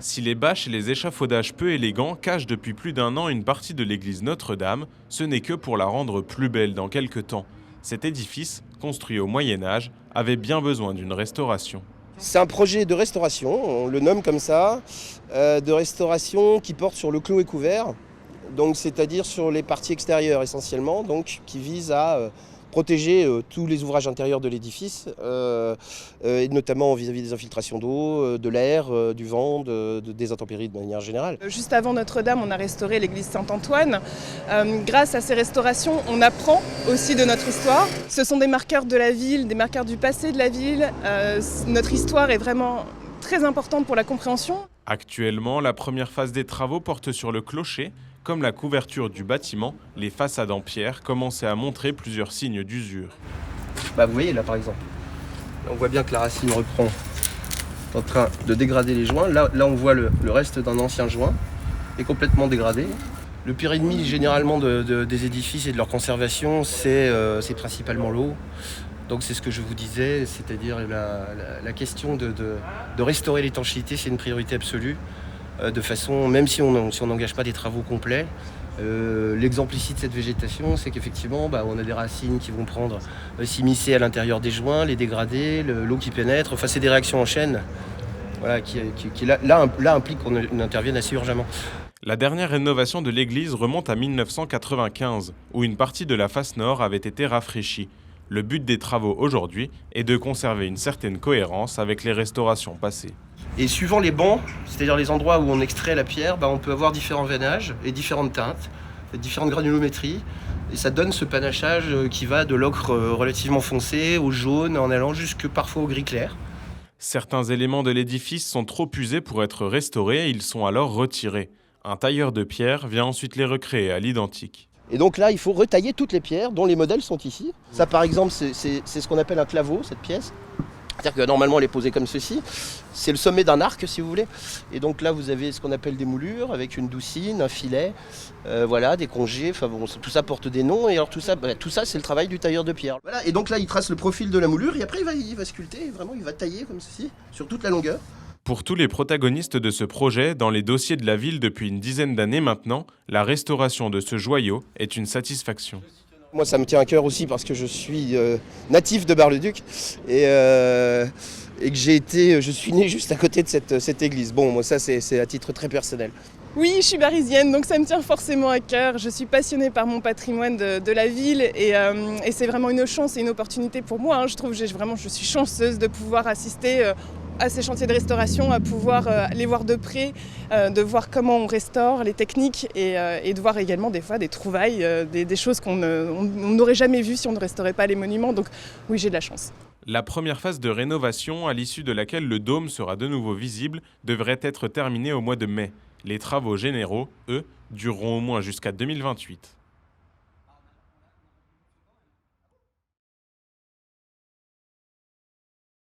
Si les bâches et les échafaudages peu élégants cachent depuis plus d'un an une partie de l'église Notre-Dame, ce n'est que pour la rendre plus belle dans quelques temps. Cet édifice, construit au Moyen-Âge, avait bien besoin d'une restauration. C'est un projet de restauration, on le nomme comme ça, de restauration qui porte sur le clos et couvert, donc c'est-à-dire sur les parties extérieures essentiellement, donc qui vise à protéger tous les ouvrages intérieurs de l'édifice, et notamment vis-à-vis des infiltrations d'eau, de l'air, du vent, des intempéries de manière générale. Juste avant Notre-Dame, on a restauré l'église Saint-Antoine. Grâce à ces restaurations, on apprend aussi de notre histoire. Ce sont des marqueurs de la ville, des marqueurs du passé de la ville. Notre histoire est vraiment très importante pour la compréhension. Actuellement, la première phase des travaux porte sur le clocher. Comme la couverture du bâtiment, les façades en pierre commençaient à montrer plusieurs signes d'usure. Vous voyez là par exemple, on voit bien que la racine reprend en train de dégrader les joints. Là on voit le reste d'un ancien joint est complètement dégradé. Le pire ennemi généralement des édifices et de leur conservation, c'est principalement l'eau. Donc c'est ce que je vous disais, c'est-à-dire la question de restaurer l'étanchéité, c'est une priorité absolue. De façon, même si on n'engage pas des travaux complets, l'exemple ici de cette végétation, c'est qu'effectivement, on a des racines qui vont s'immiscer à l'intérieur des joints, les dégrader, l'eau qui pénètre. Enfin, c'est des réactions en chaîne, voilà, qui impliquent qu'on intervienne assez urgemment. La dernière rénovation de l'église remonte à 1995, où une partie de la face nord avait été rafraîchie. Le but des travaux aujourd'hui est de conserver une certaine cohérence avec les restaurations passées. Et suivant les bancs, c'est-à-dire les endroits où on extrait la pierre, on peut avoir différents veinages et différentes teintes, différentes granulométries. Et ça donne ce panachage qui va de l'ocre relativement foncé au jaune, en allant jusque parfois au gris clair. Certains éléments de l'édifice sont trop usés pour être restaurés et ils sont alors retirés. Un tailleur de pierre vient ensuite les recréer à l'identique. Et donc là, il faut retailler toutes les pierres dont les modèles sont ici. Ça, par exemple, c'est ce qu'on appelle un claveau, cette pièce. C'est-à-dire que normalement, elle est posée comme ceci. C'est le sommet d'un arc, si vous voulez. Et donc là, vous avez ce qu'on appelle des moulures, avec une doucine, un filet, des congés. Enfin bon, tout ça porte des noms. Et alors tout ça, c'est le travail du tailleur de pierre. Voilà. Et donc là, il trace le profil de la moulure. Et après, il va sculpter. Vraiment, il va tailler comme ceci, sur toute la longueur. Pour tous les protagonistes de ce projet, dans les dossiers de la ville depuis une dizaine d'années maintenant, la restauration de ce joyau est une satisfaction. Moi, ça me tient à cœur aussi parce que je suis natif de Bar-le-Duc et que je suis né juste à côté de cette église. Bon, moi, ça, c'est à titre très personnel. Oui, je suis barisienne, donc ça me tient forcément à cœur. Je suis passionnée par mon patrimoine de la ville et c'est vraiment une chance et une opportunité pour moi. Je trouve je suis chanceuse de pouvoir assister à ces chantiers de restauration, à pouvoir les voir de près, de voir comment on restaure, les techniques et de voir également des fois des trouvailles, des choses qu'on n'aurait jamais vues si on ne restaurait pas les monuments. Donc oui, j'ai de la chance. La première phase de rénovation, à l'issue de laquelle le dôme sera de nouveau visible, devrait être terminée au mois de mai. Les travaux généraux, eux, dureront au moins jusqu'à 2028.